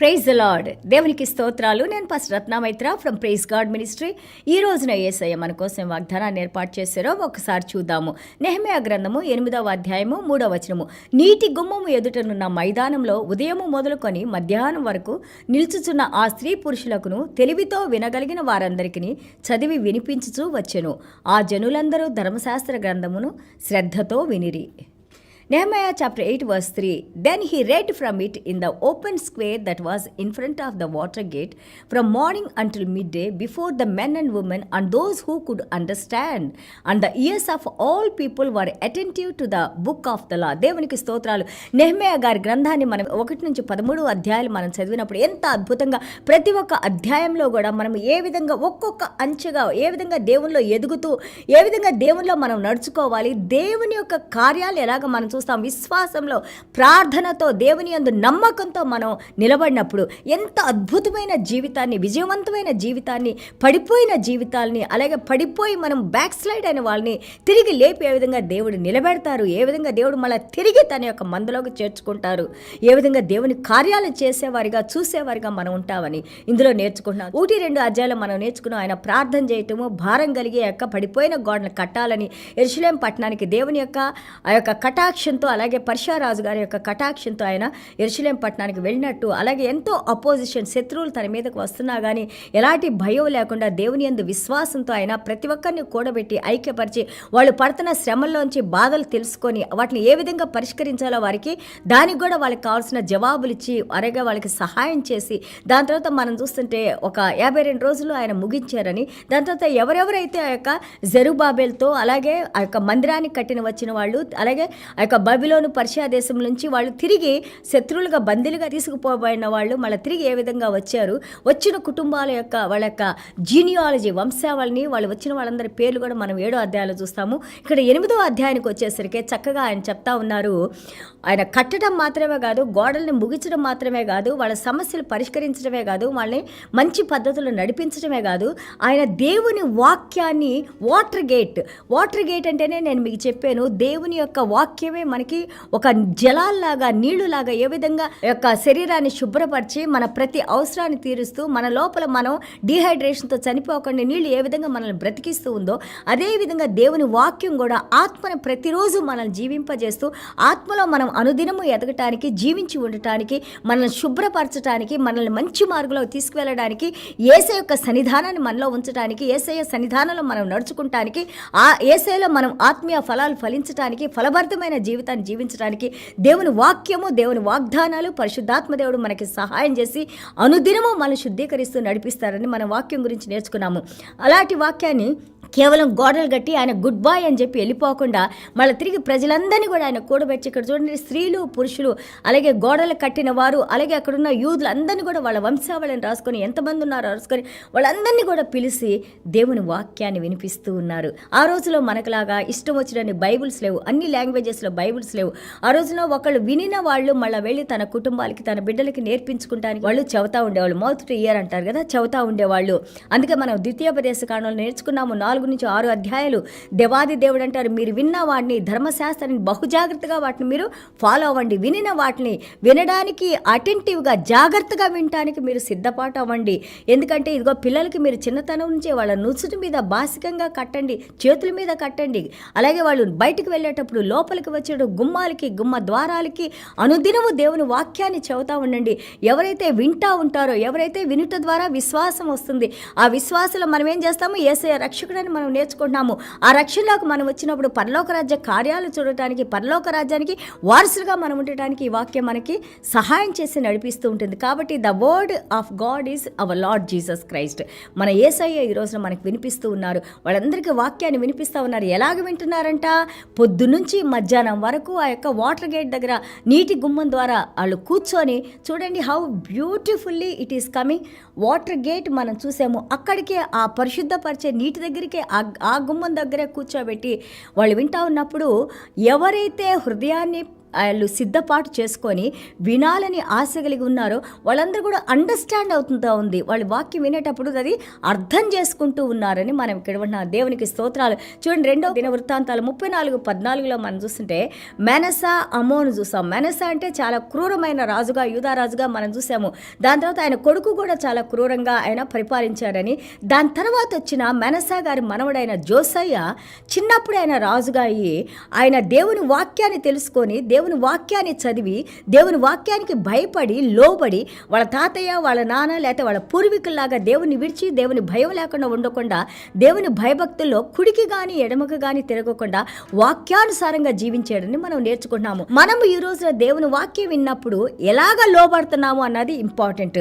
Praise the lord. దేవునికి స్తోత్రాలు. నేను pastor Ratnamaitra from praise God ministry. ఈ రోజున యేసయ్య మన కోసం వాగ్దానాన్ని ఏర్పాటు చేశారో ఒకసారి చూద్దాము. నెహెమ్యా గ్రంథము 8వ అధ్యాయము 3వ వచనము. నీటి గుమ్మము ఎదుటనున్న మైదానంలో ఉదయము మొదలుకొని మధ్యాహ్నం వరకు నిలుచుచున్న ఆ స్త్రీ పురుషులకును తెలివితో వినగలిగిన వారందరికీ చదివి వినిపించుచూ వచ్చెను. ఆ జనులందరూ ధర్మశాస్త్ర గ్రంథమును శ్రద్ధతో వినిరి. Nehemiah chapter 8 verse 3. Then he read from it in the open square that was in front of the water gate from morning until midday before the men and women and those who could understand. And the ears of all people were attentive to the book of the law. దేవునికి స్తోత్రాలు. నెహెమ్యా గారి గ్రంథాన్ని మనం 1 నుంచి 13 అధ్యాయాలు మనం చదివినప్పుడు ఎంత అద్భుతంగా ప్రతి ఒక్క అధ్యాయంలో కూడా మనం ఏ విధంగా ఒక్కొక్క అంచెగా ఏ విధంగా దేవునిలో ఎదుగుతూ ఏ విధంగా దేవునిలో మనం నడుచుకోవాలి, దేవుని యొక్క కార్యాలు ఎలాగ మనం చూస్తాం. విశ్వాసంలో ప్రార్థనతో దేవుని యందు నమ్మకంతో మనం నిలబడినప్పుడు ఎంత అద్భుతమైన జీవితాన్ని, విజయవంతమైన జీవితాన్ని, పడిపోయిన జీవితాలని, అలాగే పడిపోయి మనం బ్యాక్ స్లైడ్ అయిన వాళ్ళని తిరిగి లేపి ఏ విధంగా దేవుడు నిలబెడతారు, ఏ విధంగా దేవుడు మళ్ళీ తిరిగి తన యొక్క మందులోకి చేర్చుకుంటారు, ఏ విధంగా దేవుని కార్యాలు చేసేవారిగా చూసేవారిగా మనం ఉంటామని ఇందులో నేర్చుకుంటున్నాం. 1-2 అధ్యాయాలు మనం నేర్చుకున్నాం. ఆయన ప్రార్థన చేయటము, భారం కలిగే యొక్క పడిపోయిన గోడను కట్టాలని యెరూషలేము పట్టణానికి దేవుని యొక్క ఆ యొక్క కటాక్షంతో, అలాగే పర్షియారాజు గారి యొక్క కటాక్షంతో ఆయన యెరూషలేము పట్టణానికి వెళ్ళినట్టు, అలాగే ఎంతో అపోజిషన్ శత్రువులు తన మీదకు వస్తున్నా కానీ ఎలాంటి భయం లేకుండా దేవుని యందు విశ్వాసంతో ఆయన ప్రతి ఒక్కరిని కూడబెట్టి ఐక్యపరిచి వాళ్ళు పడుతున్న శ్రమల్లోంచి బాధలు తెలుసుకొని వాటిని ఏ విధంగా పరిష్కరించాలో వారికి దానికి కూడా వాళ్ళకి కావాల్సిన జవాబులు ఇచ్చి అరగా వాళ్ళకి సహాయం చేసి దాని తర్వాత మనం చూస్తుంటే ఒక 52 రోజులు ఆయన ముగించారని, దాని తర్వాత ఎవరెవరైతే ఆ యొక్క జెరుబాబెల్తో అలాగే ఆ యొక్క మందిరాన్ని కట్టిన వచ్చిన వాళ్ళు, అలాగే ఆ యొక్క బబిలోను పర్షియా దేశం నుంచి వాళ్ళు తిరిగి శత్రువులుగా బందీలుగా తీసుకుపోబడిన వాళ్ళు మళ్ళీ తిరిగి ఏ విధంగా వచ్చారు, వచ్చిన కుటుంబాల యొక్క వాళ్ళ యొక్క జీనియాలజీ వంశావళిని, వాళ్ళు వచ్చిన వాళ్ళందరి పేర్లు కూడా మనం 7వ అధ్యాయంలో చూస్తాము. ఇక్కడ 8వ అధ్యాయానికి వచ్చేసరికి చక్కగా ఆయన చెప్తా ఉన్నారు. ఆయన కట్టడం మాత్రమే కాదు, గోడల్ని ముగించడం మాత్రమే కాదు, వాళ్ళ సమస్యలు పరిష్కరించడమే కాదు, వాళ్ళని మంచి పద్ధతులు నడిపించడమే కాదు, ఆయన దేవుని వాక్యాన్ని వాటర్ గేట్ అంటేనే నేను మీకు చెప్పాను, దేవుని యొక్క వాక్యమే మనకి ఒక జలాల్లాగా నీళ్లులాగా ఏ విధంగా యొక్క శరీరాన్ని శుభ్రపరిచి మన ప్రతి అవసరాన్ని తీరుస్తూ మన లోపల మనం డీహైడ్రేషన్తో చనిపోకుండా నీళ్లు ఏ విధంగా మనల్ని బ్రతికిస్తూ ఉందో అదే విధంగా దేవుని వాక్యం కూడా ఆత్మను ప్రతిరోజు మనల్ని జీవింపజేస్తూ ఆత్మలో మనం అనుదినము ఎదగటానికి, జీవించి ఉండటానికి, మనల్ని శుభ్రపరచడానికి, మనల్ని మంచి మార్గంలో తీసుకువెళ్ళడానికి, యేసయ్య యొక్క సన్నిధానాన్ని మనలో ఉంచడానికి, యేసయ్య సన్నిధానంలో మనం నడుచుకుంటానికి, ఆ యేసయ్యలో మనం ఆత్మీయ ఫలాలు ఫలించడానికి, ఫలభరితమైన జీవితాన్ని జీవించడానికి దేవుని వాక్యము, దేవుని వాగ్దానాలు, పరిశుద్ధాత్మ దేవుడు మనకి సహాయం చేసి అనుదినము మనల్ని శుద్ధీకరిస్తూ నడిపిస్తారని మన వాక్యం గురించి నేర్చుకున్నాము. అలాంటి వాక్యాన్ని కేవలం గోడలు కట్టి ఆయన గుడ్ బాయ్ అని చెప్పి వెళ్ళిపోకుండా మళ్ళీ తిరిగి ప్రజలందరినీ కూడా ఆయన కూడబెట్టి, ఇక్కడ చూడండి స్త్రీలు పురుషులు అలాగే గోడలు కట్టిన వారు అలాగే అక్కడున్న యూదులు అందరినీ కూడా వాళ్ళ వంశావళిని రాసుకొని ఎంతమంది ఉన్నారో రాసుకొని వాళ్ళందరినీ కూడా పిలిచి దేవుని వాక్యాన్ని వినిపిస్తూ ఉన్నారు. ఆ రోజులో మనకులాగా ఇష్టం వచ్చినన్ని బైబుల్స్ లేవు, అన్ని లాంగ్వేజెస్లో బైబుల్స్ లేవు. ఆ రోజులో ఒకళ్ళు వినిన వాళ్ళు మళ్ళీ వెళ్ళి తన కుటుంబాలకి, తన బిడ్డలకి నేర్పించుకుంటానికి వాళ్ళు చెబుతా ఉండేవాళ్ళు. మౌత్ టు ఇయర్ అంటారు కదా, చెబుతా ఉండేవాళ్ళు. అందుకే మనం ద్వితీయోపదేశ కాండంలో నేర్చుకున్నాము 4 నుంచి 6 అధ్యాయాలు. దేవాది దేవుడు అంటారు, మీరు విన్న వాటిని, ధర్మశాస్త్రాన్ని బహుజాగ్రత్తగా వాటిని మీరు ఫాలో అవ్వండి, వినిన వాటిని వినడానికి అటెంటివ్గా జాగ్రత్తగా వినటానికి మీరు సిద్ధపాటు అవ్వండి. ఎందుకంటే ఇదిగో పిల్లలకి మీరు చిన్నతనం నుంచే వాళ్ళ నుసుటి మీద బాసికంగా కట్టండి, చేతుల మీద కట్టండి. అలాగే వాళ్ళు బయటకు వెళ్ళేటప్పుడు లోపలికి వచ్చేటప్పుడు గుమ్మాలకి, గుమ్మ ద్వారాలకి అనుదినము దేవుని వాక్యాన్ని చెబుతా ఉండండి. ఎవరైతే వింటా ఉంటారో, ఎవరైతే వినుట ద్వారా విశ్వాసం వస్తుంది, ఆ విశ్వాసంలో మనం ఏం చేస్తాము, యేసయ్య రక్షకుడని మనం నేర్చుకుంటున్నాము. ఆ రక్షణలోకి మనం వచ్చినప్పుడు పరలోక రాజ్య కార్యాలు చూడటానికి, పరలోక రాజ్యానికి వారసులుగా మనం ఉండటానికి ఈ వాక్యం మనకి సహాయం చేసి నడిపిస్తూ ఉంటుంది. కాబట్టి the word of God is our Lord Jesus Christ. మన యేసయ్య ఈ రోజున మనకి వినిపిస్తూ ఉన్నారు. వాళ్ళందరికీ వాక్యాన్ని వినిపిస్తూ ఉన్నారు. ఎలాగ వింటున్నారంట, పొద్దునుంచి మధ్యాహ్నం వరకు ఆ యొక్క వాటర్ గేట్ దగ్గర నీటి గుమ్మం ద్వారా వాళ్ళు కూర్చొని చూడండి how beautifully it is coming. Water gate మనం చూసాము, అక్కడికే ఆ పరిశుద్ధపరిచే నీటి దగ్గరికి ఆ గుమ్మం దగ్గరే కూర్చోబెట్టి వాళ్ళు వింటా ఉన్నప్పుడు ఎవరైతే హృదయాన్ని వాళ్ళు సిద్ధపాటు చేసుకొని వినాలని ఆశ కలిగి ఉన్నారో వాళ్ళందరూ కూడా అండర్స్టాండ్ అవుతుంటా ఉంది. వాళ్ళు వాక్యం వినేటప్పుడు అది అర్థం చేసుకుంటూ ఉన్నారని మనం ఇక్కడ ఉన్న దేవునికి స్తోత్రాలు. చూడండి, 2వ దినవృత్తాంతాలు 34:14 మనం చూస్తుంటే మెనసా అమోను చూసాం. మెనసా అంటే చాలా క్రూరమైన రాజుగా, యూదారాజుగా మనం చూసాము. దాని తర్వాత ఆయన కొడుకు కూడా చాలా క్రూరంగా ఆయన పరిపాలించాడని. దాని తర్వాత వచ్చిన మెనసా గారి మనవడైన జోసయ్య చిన్నప్పుడు ఆయన రాజుగా అయ్యి ఆయన దేవుని వాక్యాన్ని తెలుసుకొని, దేవుని వాక్యాన్ని చదివి, దేవుని వాక్యానికి భయపడి లోబడి వాళ్ళ తాతయ్య, వాళ్ళ నాన్న లేకపోతే వాళ్ళ పూర్వీకుల్లాగా దేవుని విడిచి దేవుని భయం లేకుండా ఉండకుండా, దేవుని భయభక్తుల్లో కుడికి కానీ ఎడమకు కానీ తిరగకుండా వాక్యానుసారంగా జీవించాడని మనం నేర్చుకుంటున్నాము. మనము ఈ రోజున దేవుని వాక్యం విన్నప్పుడు ఎలాగ లోబడుతున్నాము అన్నది ఇంపార్టెంట్.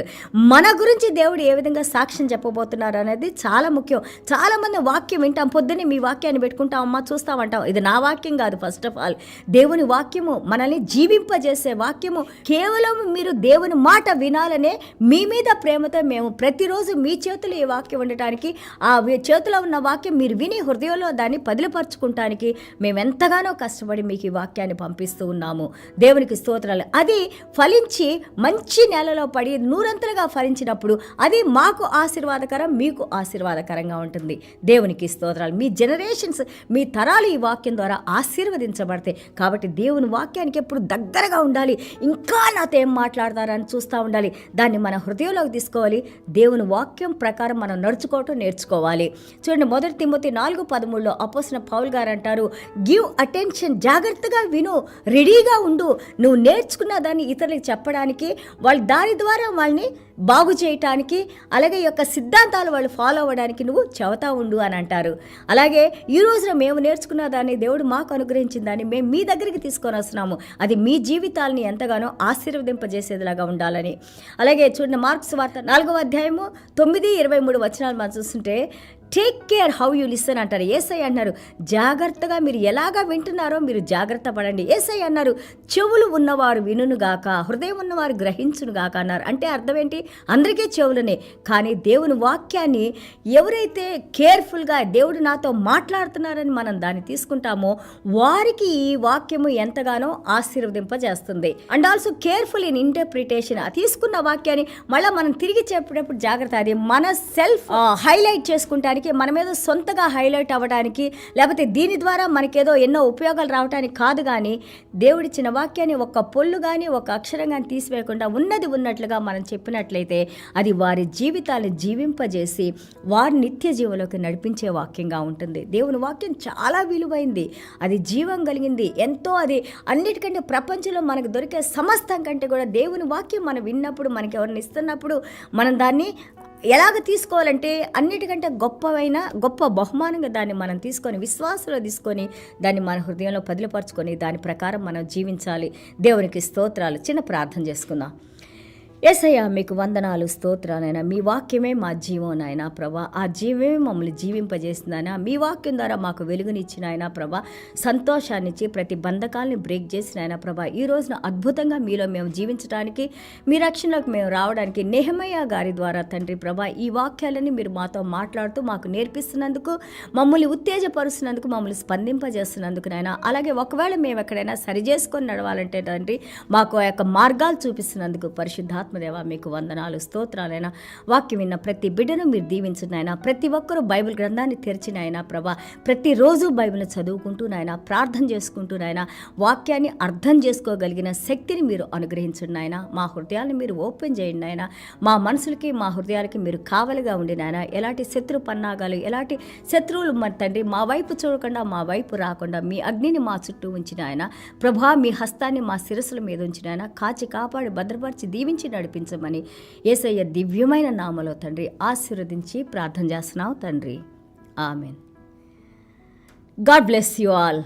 మన గురించి దేవుడు ఏ విధంగా సాక్ష్యం చెప్పబోతున్నారు అనేది చాలా ముఖ్యం. చాలా మంది వాక్యం వింటాం, పొద్దున్నే మీ వాక్యాన్ని పెట్టుకుంటామమ్మా చూస్తామంటాం. ఇది నా వాక్యం కాదు. ఫస్ట్ ఆఫ్ ఆల్ దేవుని వాక్యము మనల్ని జీవింపజేసే వాక్యము. కేవలం మీరు దేవుని మాట వినాలనే మీ మీద ప్రేమతో మేము ప్రతిరోజు మీ చేతులు ఈ వాక్యం ఉండటానికి, ఆ చేతిలో ఉన్న వాక్యం మీరు విని హృదయంలో దాన్ని పదిలపరుచుకుంటానికి మేము ఎంతగానో కష్టపడి మీకు ఈ వాక్యాన్ని పంపిస్తూ ఉన్నాము. దేవునికి స్తోత్రాలు. అది ఫలించి మంచి నేలలో పడి నూరంతలుగా ఫలించినప్పుడు అది మాకు ఆశీర్వాదకరం, మీకు ఆశీర్వాదకరంగా ఉంటుంది. దేవునికి స్తోత్రాలు. మీ జనరేషన్స్, మీ తరాలు ఈ వాక్యం ద్వారా ఆశీర్వదించబడతాయి. కాబట్టి దేవుని వాక్యానికి ఎప్పుడు దగ్గరగా ఉండాలి. ఇంకా నాతో ఏం మాట్లాడతారని చూస్తూ ఉండాలి. దాన్ని మన హృదయంలోకి తీసుకోవాలి. దేవుని వాక్యం ప్రకారం మనం నడుచుకోవటం నేర్చుకోవాలి. చూడండి, 1 తిమోతి 4:13 అపోస్తలుడైన పౌలు గారు అంటారు, గివ్ అటెన్షన్, జాగ్రత్తగా విను, రెడీగా ఉండు. నువ్వు నేర్చుకున్న దాన్ని ఇతరులకు చెప్పడానికి, వాళ్ళ దాని ద్వారా వాళ్ళని బాగు చేయటానికి, అలాగే ఈ యొక్క సిద్ధాంతాలు వాళ్ళు ఫాలో అవ్వడానికి నువ్వు చెబుతా ఉండు అని అంటారు. అలాగే ఈ రోజున మేము నేర్చుకున్న దాన్ని, దేవుడు మాకు అనుగ్రహించిన దాన్ని మేము మీ దగ్గరికి తీసుకొని వస్తున్నాము. అది మీ జీవితాలని ఎంతగానో ఆశీర్వదింపజేసేదిలాగా ఉండాలని. అలాగే చూడండి, మార్క్స్ వార్త 4వ అధ్యాయము 9-23 మనం చూస్తుంటే take care how you listen అంటారు. యేసయ్య అన్నారు, జాగ్రత్తగా మీరు ఎలాగా వింటున్నారో మీరు జాగ్రత్త పడండి. యేసయ్య అన్నారు, చెవులు ఉన్నవారు వినుగాక, హృదయం ఉన్నవారు గ్రహించునుగాక అన్నారు. అంటే అర్థం ఏంటి? అందరికీ చెవులనే, కానీ దేవుని వాక్యాన్ని ఎవరైతే కేర్ఫుల్గా దేవుడు నాతో మాట్లాడుతున్నారని మనం దాన్ని తీసుకుంటామో వారికి ఈ వాక్యము ఎంతగానో ఆశీర్వదింపజేస్తుంది. And also careful in interpretation. తీసుకున్న వాక్యాన్ని మళ్ళీ మనం తిరిగి చెప్పేటప్పుడు జాగ్రత్త. అది మన సెల్ఫ్ హైలైట్ చేసుకుంటానికి, మన మీద సొంతగా హైలైట్ అవ్వడానికి, లేకపోతే దీని ద్వారా మనకేదో ఎన్నో ఉపయోగాలు రావడానికి కాదు. కానీ దేవుడిచ్చిన వాక్యాన్ని ఒక్క పొల్లు కానీ ఒక అక్షరం కానీ తీసివేయకుండా ఉన్నది ఉన్నట్లుగా మనం చెప్పినట్లయితే అది వారి జీవితాన్ని జీవింపజేసి వారి నిత్య జీవంలోకి నడిపించే వాక్యంగా ఉంటుంది. దేవుని వాక్యం చాలా విలువైంది, అది జీవం కలిగింది ఎంతో. అది అన్నిటికంటే ప్రపంచంలో మనకు దొరికే సమస్తం కంటే కూడా దేవుని వాక్యం మనం విన్నప్పుడు, మనకి ఎవరిని ఇస్తున్నప్పుడు మనం దాన్ని ఎలాగ తీసుకోవాలంటే అన్నిటికంటే గొప్ప బహుమానంగా దాన్ని మనం తీసుకొని, విశ్వాసంలో తీసుకొని దాన్ని మన హృదయంలో పదిలపరుచుకొని దాని ప్రకారం మనం జీవించాలి. దేవునికి స్తోత్రాలు. చిన్న ప్రార్థన చేసుకుందాం. యేసయ్య, మీకు వందనాలు, స్తోత్రాలైనా. మీ వాక్యమే మా జీవం నాయన ప్రభా. ఆ జీవమే మమ్మల్ని జీవింపజేసిందైనా. మీ వాక్యం ద్వారా మాకు వెలుగునిచ్చిన ఆయన ప్రభా, సంతోషాన్ని ఇచ్చి ప్రతి బంధకాలని బ్రేక్ చేసిన ఆయన ప్రభా, ఈ రోజున అద్భుతంగా మీలో మేము జీవించడానికి, మీ రక్షణలోకి మేము రావడానికి నెహెమయా గారి ద్వారా తండ్రి ప్రభా ఈ వాక్యాలని మీరు మాతో మాట్లాడుతూ మాకు నేర్పిస్తున్నందుకు, మమ్మల్ని ఉత్తేజపరుస్తున్నందుకు, మమ్మల్ని స్పందింపజేస్తున్నందుకు నాయన. అలాగే ఒకవేళ మేము ఎక్కడైనా సరి చేసుకొని నడవాలంటే తండ్రి మాకు ఆ యొక్క మార్గాలు చూపిస్తున్నందుకు పరిశుద్ధాత్మ దేవా మీకు వందనాలు, స్తోత్రాలైనా. వాక్యం విన్న ప్రతి బిడ్డను మీరు దీవించిన, ప్రతి ఒక్కరూ బైబిల్ గ్రంథాన్ని తెరిచిన ఆయన ప్రభా, ప్రతిరోజు బైబిల్ని చదువుకుంటూ నాయన, ప్రార్థన చేసుకుంటూ నాయన, వాక్యాన్ని అర్థం చేసుకోగలిగిన శక్తిని మీరు అనుగ్రహించండి నాయన. మా హృదయాన్ని మీరు ఓపెన్ చేయండి నాయన. మా మనసులకి మా హృదయాలకి మీరు కావలిగా ఉండి నాయన. ఎలాంటి శత్రు పన్నాగాలు, ఎలాంటి శత్రువులు మన తండ్రి మా వైపు చూడకుండా, మా వైపు రాకుండా మీ అగ్నిని మా చుట్టూ ఉంచిన ఆయన ప్రభా, మీ హస్తాన్ని మా శిరస్సుల మీద ఉంచిన ఆయన, కాచి కాపాడి భద్రపరిచి దీవించి నడిపించమని యేసయ్య దివ్యమైన నామలో తండ్రి ఆశీర్వదించి ప్రార్థన చేస్తున్నావు తండ్రి. Amen. God bless you all.